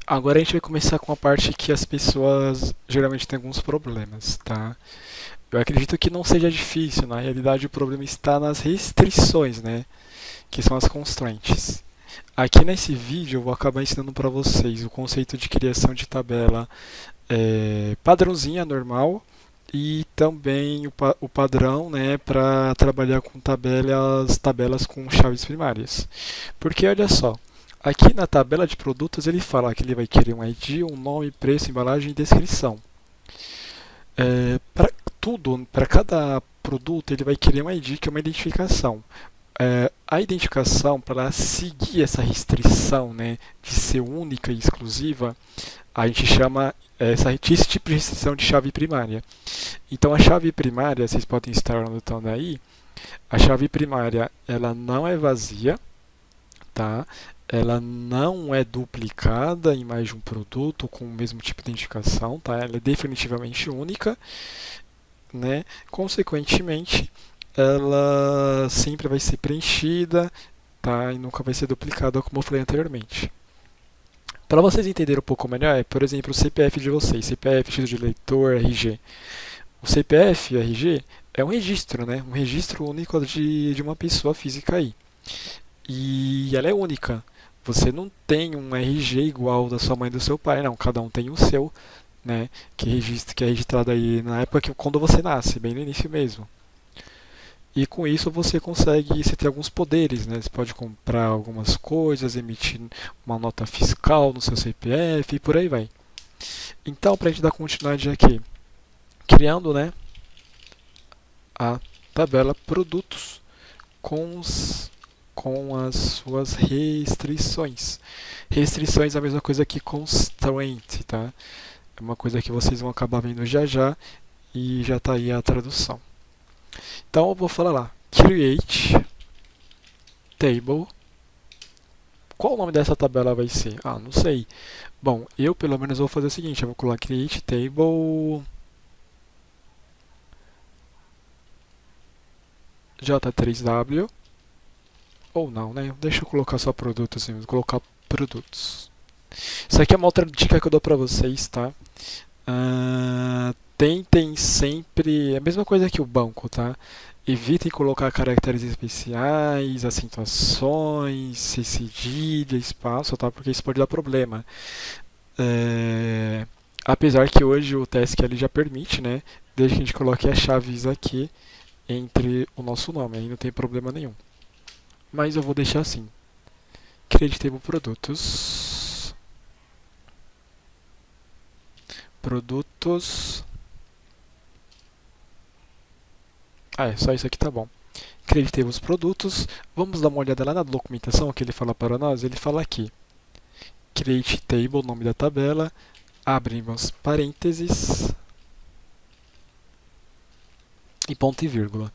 Agora a gente vai começar com a parte que as pessoas geralmente têm alguns problemas, tá? Eu acredito que não seja difícil, na realidade o problema está nas restrições, né? Que são as constraints. Aqui nesse vídeo eu vou acabar ensinando para vocês o conceito de criação de tabela padrãozinha normal e também o padrão, né, para trabalhar com tabelas com chaves primárias. Porque olha só, aqui na tabela de produtos ele fala que ele vai querer um ID, um nome, preço, embalagem e descrição. Para tudo, para cada produto ele vai querer um ID, que é uma identificação. A identificação, para ela seguir essa restrição, né, de ser única e exclusiva, a gente chama esse tipo de restrição de chave primária. Então a chave primária, vocês podem estar anotando aí, a chave primária ela não é vazia, tá? Ela não é duplicada em mais de um produto com o mesmo tipo de identificação, tá? Ela é definitivamente única, né? Consequentemente, ela sempre vai ser preenchida, tá? E nunca vai ser duplicada, como eu falei anteriormente. Para vocês entenderem um pouco melhor, por exemplo, o CPF de vocês, CPF, título de eleitor, RG. O CPF e RG é um registro, né? Um registro único de uma pessoa física aí. E ela é única. Você não tem um RG igual da sua mãe e do seu pai, não. Cada um tem o seu, né? Que é registrado aí na época quando você nasce, bem no início mesmo. E com isso você tem alguns poderes, né? Você pode comprar algumas coisas, emitir uma nota fiscal no seu CPF e por aí vai. Então, para a gente dar continuidade aqui, criando, né, a tabela produtos com, com as suas restrições. Restrições é a mesma coisa que constraint, tá? É uma coisa que vocês vão acabar vendo já já e já está aí a tradução. Então eu vou falar lá, create table. Qual o nome dessa tabela vai ser? Ah, não sei. Bom, eu pelo menos vou fazer o seguinte, eu vou colocar create table J3W. Ou não, né? Deixa eu colocar só produtos assim, vou colocar produtos. Isso aqui é uma outra dica que eu dou pra vocês, tá? Tentem sempre, é a mesma coisa que o banco, tá? Evitem colocar caracteres especiais, acentuações, cedilha, espaço, tá? Porque isso pode dar problema. Apesar que hoje o TSQL já permite, né? Desde que a gente coloque as chaves aqui entre o nosso nome, aí não tem problema nenhum. Mas eu vou deixar assim. Create table produtos. Produtos. É só isso aqui tá bom. Create table produtos. Vamos dar uma olhada lá na documentação que ele fala para nós. Ele fala aqui. Create table, nome da tabela. Abrimos parênteses. E ponto e vírgula.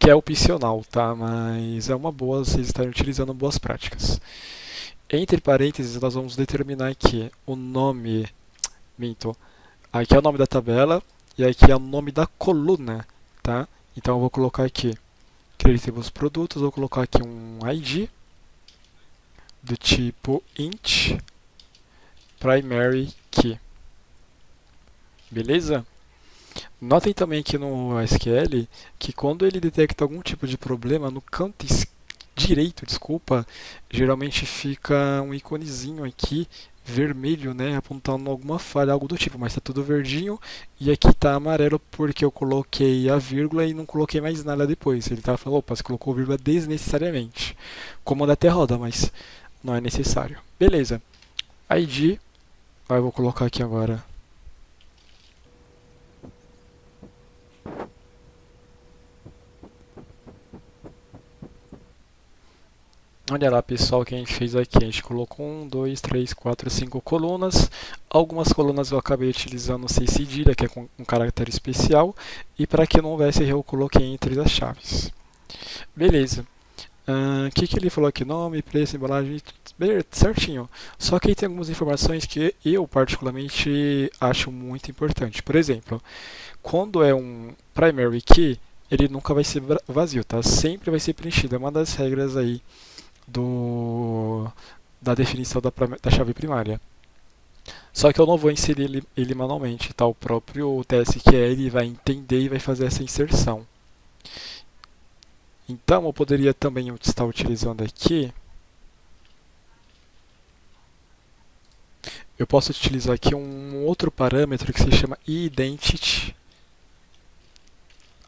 Que é opcional, tá? Mas é uma boa vocês estarem utilizando boas práticas. Entre parênteses, nós vamos determinar aqui o nome. Minto. Aqui é o nome da tabela e aqui é o nome da coluna, tá? Então eu vou colocar aqui Create Tables Produtos, vou colocar aqui um ID do tipo int primary key. Beleza? Notem também aqui no SQL que quando ele detecta algum tipo de problema no canto direito, desculpa, geralmente fica um iconezinho aqui vermelho, né, apontando alguma falha, algo do tipo, mas está tudo verdinho e aqui está amarelo porque eu coloquei a vírgula e não coloquei mais nada depois. Ele estava falando, opa, você colocou vírgula desnecessariamente. Comando até roda, mas não é necessário. Beleza. ID, aí eu vou colocar aqui agora. Olha lá, pessoal, que a gente fez aqui. A gente colocou 1, 2, 3, 4, 5 colunas. Algumas colunas eu acabei utilizando sem cedilha, que é com um caractere especial. E para que não houvesse erro, eu coloquei entre as chaves. Beleza. O que ele falou aqui? Nome, preço, embalagem, certinho. Só que aí tem algumas informações que eu particularmente acho muito importante. Por exemplo, quando é um primary key, ele nunca vai ser vazio, tá? Sempre vai ser preenchido. É uma das regras aí da definição da chave primária. Só que eu não vou inserir ele manualmente, tá? O próprio TSQL ele vai entender e vai fazer essa inserção. Então, eu poderia também estar utilizando aqui. Eu posso utilizar aqui um outro parâmetro que se chama identity.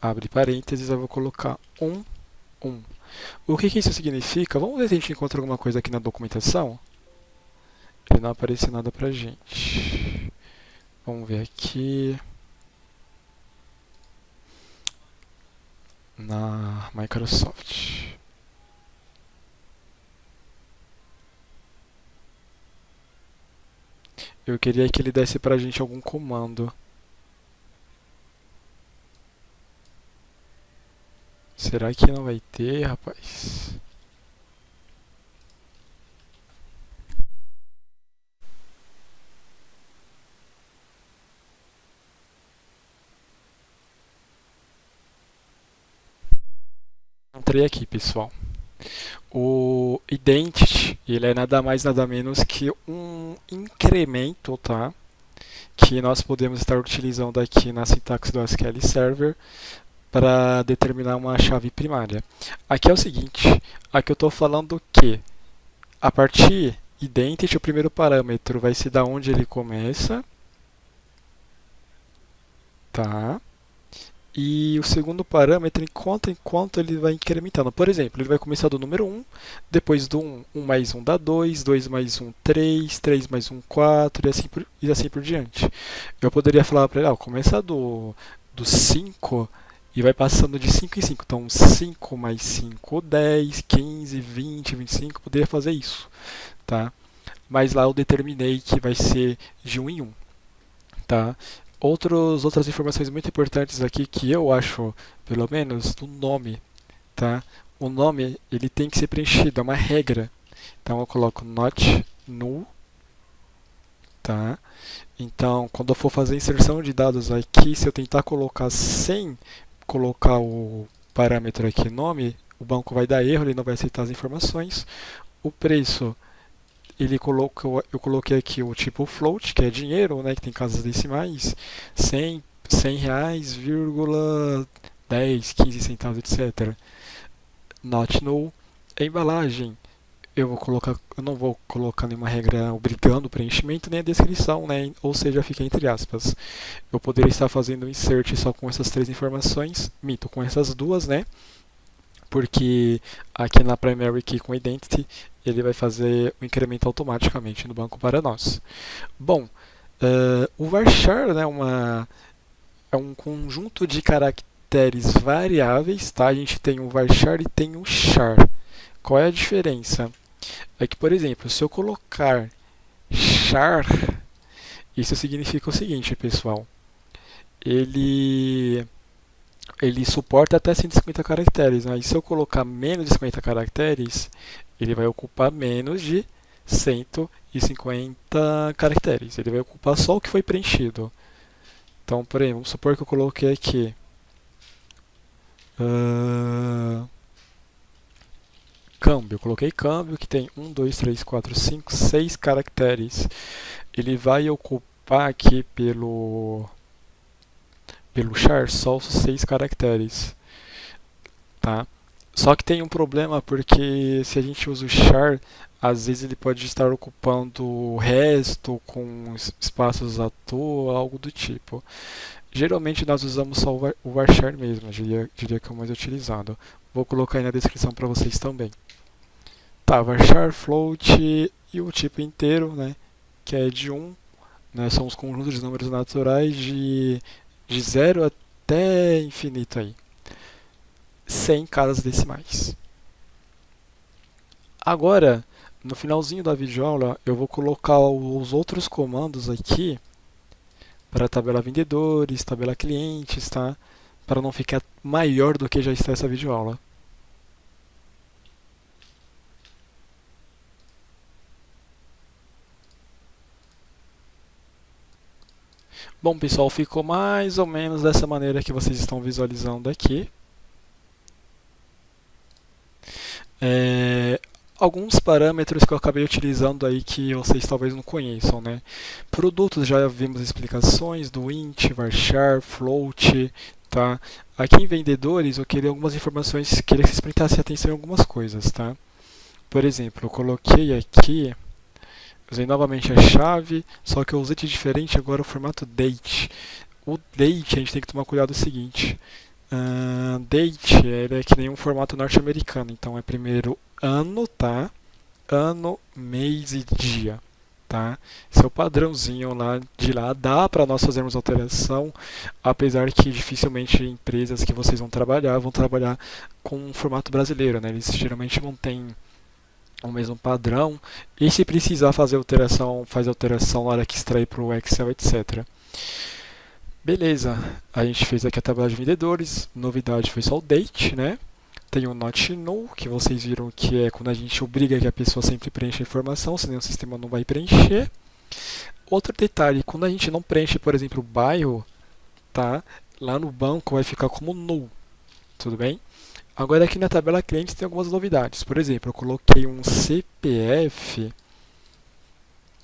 Abre parênteses, eu vou colocar 1. O que isso significa? Vamos ver se a gente encontra alguma coisa aqui na documentação. Ele não aparece nada pra gente. Vamos ver aqui. Na Microsoft. Eu queria que ele desse pra gente algum comando. Será que não vai ter, rapaz? Encontrei aqui, pessoal. O identity, ele é nada mais nada menos que um incremento, tá? Que nós podemos estar utilizando aqui na sintaxe do SQL Server para determinar uma chave primária. Aqui é o seguinte, aqui eu estou falando que a partir identity, o primeiro parâmetro vai ser da onde ele começa, tá? E o segundo parâmetro enquanto ele vai incrementando. Por exemplo, ele vai começar do número 1, depois do 1, 1 mais 1 dá 2, 2 mais 1, 3, 3 mais 1, 4 e assim por diante. Eu poderia falar para ele, começa do 5 e vai passando de 5 em 5. Então 5 mais 5, 10, 15, 20, 25, poderia fazer isso, tá? Mas lá eu determinei que vai ser de 1 em 1, tá? Outras informações muito importantes aqui que eu acho, pelo menos, do nome, tá? O nome ele tem que ser preenchido, é uma regra. Então eu coloco not null, tá? Então quando eu for fazer inserção de dados aqui, se eu tentar colocar sem colocar o parâmetro aqui nome, o banco vai dar erro, ele não vai aceitar as informações. O preço eu coloquei aqui o tipo float, que é dinheiro, né, que tem casas decimais, 100 reais, vírgula 10, 15 centavos, etc. Not null. A embalagem, eu não vou colocar nenhuma regra obrigando o preenchimento, nem a descrição, né, ou seja, fica entre aspas. Eu poderia estar fazendo um insert só com essas três informações, mito com essas duas, né, porque aqui na primary key com identity ele vai fazer o incremento automaticamente no banco para nós. Bom, o varchar, né, é um conjunto de caracteres variáveis, tá? A gente tem o varchar e tem o char. Qual é a diferença? É que, por exemplo, se eu colocar char, isso significa o seguinte, pessoal. Ele suporta até 150 caracteres, mas se eu colocar menos de 50 caracteres, ele vai ocupar menos de 150 caracteres. Ele vai ocupar só o que foi preenchido. Então, por exemplo, vamos supor que eu coloquei aqui câmbio. Eu coloquei câmbio que tem 1, 2, 3, 4, 5, 6 caracteres. Ele vai ocupar aqui pelo char só os 6 caracteres, tá? Só que tem um problema porque se a gente usa o char, às vezes ele pode estar ocupando o resto com espaços à toa, algo do tipo. Geralmente nós usamos só o varchar mesmo, diria que é o mais utilizado. Vou colocar aí na descrição para vocês também. Tá, varchar, float e o tipo inteiro, né, que é de 1, né, são os conjuntos de números naturais de 0 até infinito aí. 100 casas decimais. Agora, no finalzinho da videoaula, eu vou colocar os outros comandos aqui para tabela vendedores, tabela clientes, tá? Para não ficar maior do que já está essa videoaula. Bom, pessoal, ficou mais ou menos dessa maneira que vocês estão visualizando aqui. alguns parâmetros que eu acabei utilizando aí que vocês talvez não conheçam, né? Produtos já vimos explicações do int, varchar, float, tá? Aqui em vendedores eu queria algumas informações, queria que vocês prestassem atenção em algumas coisas, tá? Por exemplo, eu coloquei aqui, usei novamente a chave, só que eu usei de diferente agora o formato date. O date a gente tem que tomar cuidado o seguinte. Date, ele é que nem um formato norte-americano, então é primeiro ano, tá? Ano, mês e dia, tá? Esse é o padrãozinho lá de lá. Dá para nós fazermos alteração, apesar que dificilmente empresas que vocês vão trabalhar com um formato brasileiro, né? Eles geralmente não têm o mesmo padrão. E se precisar fazer alteração, faz alteração na hora que extrair para o Excel, etc. Beleza, a gente fez aqui a tabela de vendedores, novidade foi só o date, né? Tem o not null, que vocês viram que é quando a gente obriga que a pessoa sempre preencha a informação, senão o sistema não vai preencher. Outro detalhe, quando a gente não preenche, por exemplo, o bairro, tá? Lá no banco vai ficar como null, tudo bem? Agora aqui na tabela clientes tem algumas novidades. Por exemplo, eu coloquei um CPF,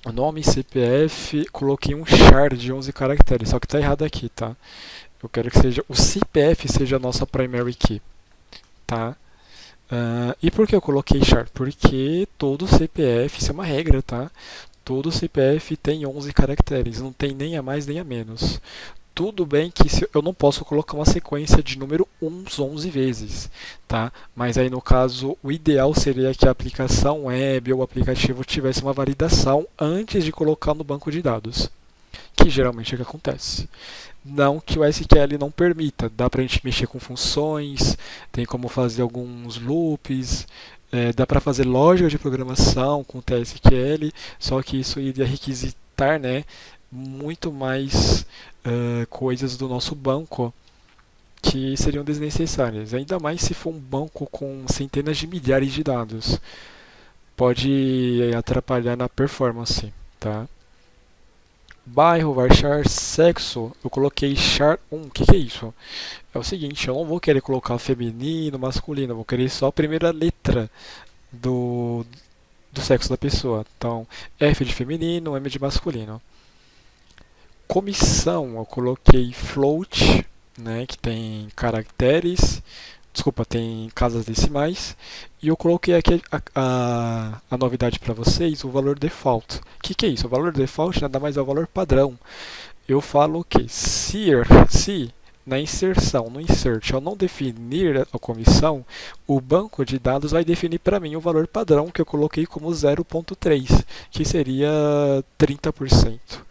o nome CPF, coloquei um char de 11 caracteres, só que está errado aqui, tá? Eu quero que seja o CPF seja a nossa primary key, tá? E por que eu coloquei char? Porque todo CPF, isso é uma regra, tá? Todo CPF tem 11 caracteres, não tem nem a mais nem a menos. Tudo bem que eu não posso colocar uma sequência de número uns 11 vezes, tá? Mas aí no caso, o ideal seria que a aplicação web ou o aplicativo tivesse uma validação antes de colocar no banco de dados, que geralmente é o que acontece. Não que o SQL não permita, dá para a gente mexer com funções, tem como fazer alguns loops, dá para fazer lógica de programação com TSQL, só que isso iria requisitar, né, muito mais coisas do nosso banco que seriam desnecessárias, ainda mais se for um banco com centenas de milhares de dados. Pode atrapalhar na performance, tá? Bairro, varchar, sexo, eu coloquei char1. O que é isso? É o seguinte, eu não vou querer colocar feminino, masculino, eu vou querer só a primeira letra do sexo da pessoa. Então, F de feminino, M de masculino. Comissão, eu coloquei float, né, que tem caracteres, desculpa, tem casas decimais, e eu coloquei aqui a novidade para vocês, o valor default. O que é isso? O valor default nada mais é o valor padrão. Eu falo que se na inserção, no insert, eu não definir a comissão, o banco de dados vai definir para mim o valor padrão que eu coloquei como 0.3, que seria 30%.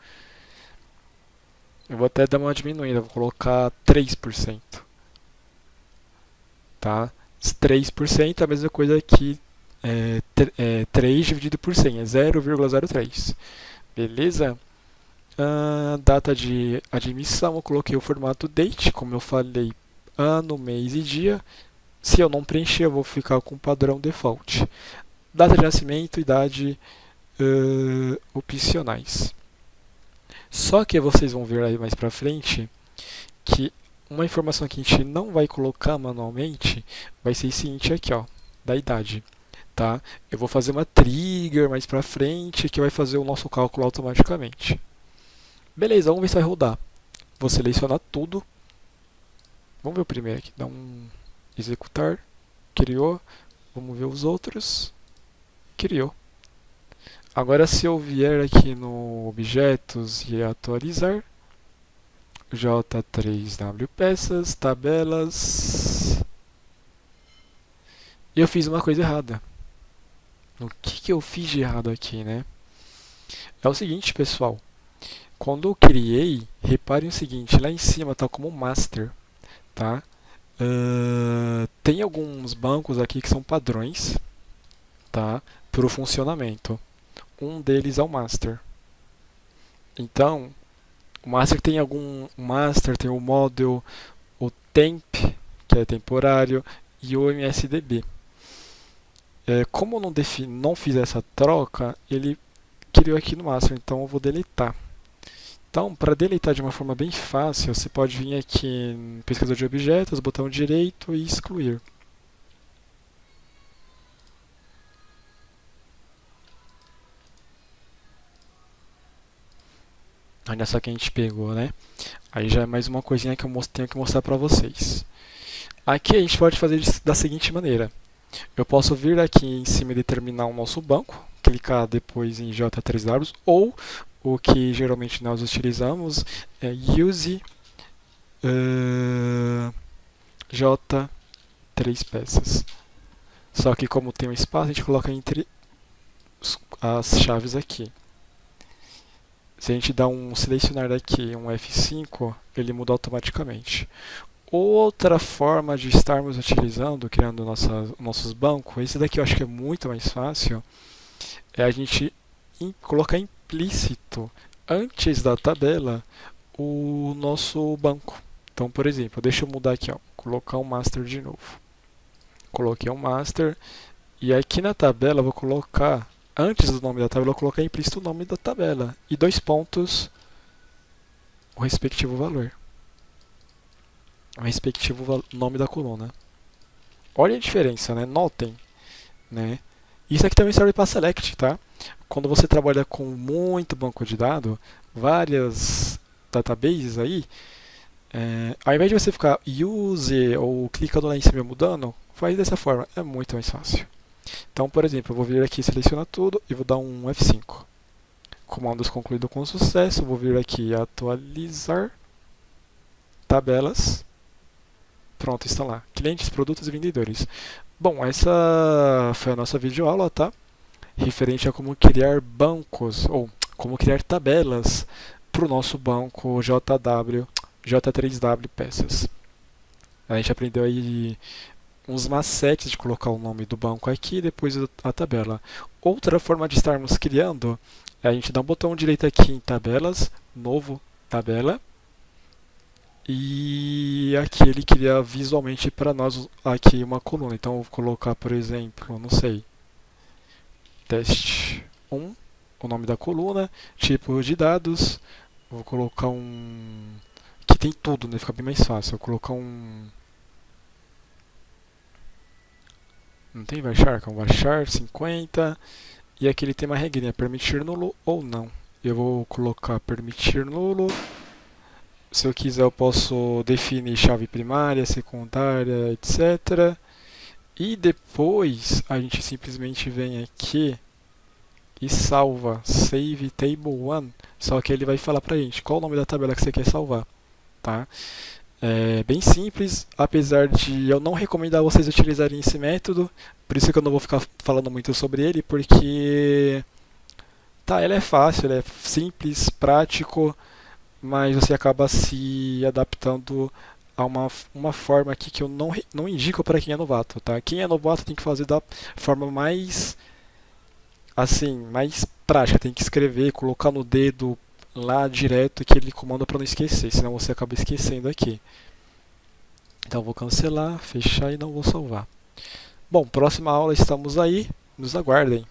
Eu vou até dar uma diminuída, vou colocar 3%. Tá? 3% é a mesma coisa que 3 dividido por 100, é 0,03. Beleza? Data de admissão, eu coloquei o formato date, como eu falei, ano, mês e dia. Se eu não preencher, eu vou ficar com o padrão default. Data de nascimento, idade opcionais. Só que vocês vão ver aí mais pra frente que uma informação que a gente não vai colocar manualmente vai ser o seguinte aqui, ó, da idade, tá? Eu vou fazer uma trigger mais pra frente que vai fazer o nosso cálculo automaticamente. Beleza, vamos ver se vai rodar. Vou selecionar tudo. Vamos ver o primeiro aqui, dá um executar, criou. Vamos ver os outros. Criou. Agora se eu vier aqui no objetos e atualizar, J3W peças, tabelas. E eu fiz uma coisa errada. O que eu fiz de errado aqui, né? É o seguinte, pessoal. Quando eu criei, reparem o seguinte, lá em cima está como master, tá? Tem alguns bancos aqui que são padrões, tá? Para o funcionamento. Um deles é o master. Então, o master tem o model, o temp, que é temporário, e o MSDB. Como eu não fiz essa troca, ele criou aqui no master, então eu vou deletar. Então, para deletar de uma forma bem fácil, você pode vir aqui em pesquisador de objetos, botão direito e excluir. Olha só que a gente pegou, né? Aí já é mais uma coisinha que eu tenho que mostrar para vocês. Aqui a gente pode fazer da seguinte maneira. Eu posso vir aqui em cima e determinar o nosso banco, clicar depois em J3W, ou o que geralmente nós utilizamos é use J3 peças. Só que como tem um espaço, a gente coloca entre as chaves aqui. Se a gente dá um selecionar aqui, um F5, ele muda automaticamente. Outra forma de estarmos utilizando, criando nossos bancos, esse daqui eu acho que é muito mais fácil, é a gente colocar implícito antes da tabela o nosso banco. Então, por exemplo, deixa eu mudar aqui, ó, colocar um master de novo. Coloquei um master e aqui na tabela eu vou colocar, antes do nome da tabela, eu vou colocar implícito o nome da tabela e 2 pontos o respectivo valor. O respectivo nome da coluna. Olha a diferença, né? Notem, né? Isso aqui também serve para select, tá? Quando você trabalha com muito banco de dados, várias databases aí, ao invés de você ficar use ou clicando lá em cima e mudando, faz dessa forma, é muito mais fácil. Então, por exemplo, eu vou vir aqui, selecionar tudo e vou dar um F5. Comandos concluído com sucesso, vou vir aqui atualizar tabelas. Pronto, está lá. Clientes, produtos e vendedores. Bom, essa foi a nossa videoaula, tá? Referente a como criar bancos, ou como criar tabelas para o nosso banco J3W peças. A gente aprendeu aí uns macetes de colocar o nome do banco aqui e depois a tabela. Outra forma de estarmos criando é a gente dar um botão direito aqui em tabelas, novo tabela, e aqui ele cria visualmente para nós aqui uma coluna. Então eu vou colocar, por exemplo, não sei, teste 1, o nome da coluna, tipo de dados, vou colocar um que tem tudo, né? Fica bem mais fácil. Vou colocar um, não tem varchar, é um varchar 50 e aqui ele tem uma regrinha, permitir nulo ou não. Eu vou colocar permitir nulo. Se eu quiser eu posso definir chave primária, secundária, etc. E depois a gente simplesmente vem aqui e salva save table 1, só que ele vai falar pra gente qual o nome da tabela que você quer salvar, tá? É bem simples, apesar de eu não recomendar vocês utilizarem esse método, por isso que eu não vou ficar falando muito sobre ele, porque tá, ele é fácil, ele é simples, prático, mas você acaba se adaptando a uma forma aqui que eu não indico para quem é novato, tá? Quem é novato tem que fazer da forma mais, assim, mais prática, tem que escrever, colocar no dedo lá direto aquele comando para não esquecer, senão você acaba esquecendo aqui. Então vou cancelar, fechar e não vou salvar. Bom, próxima aula estamos aí, nos aguardem.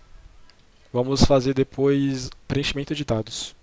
Vamos fazer depois preenchimento de dados.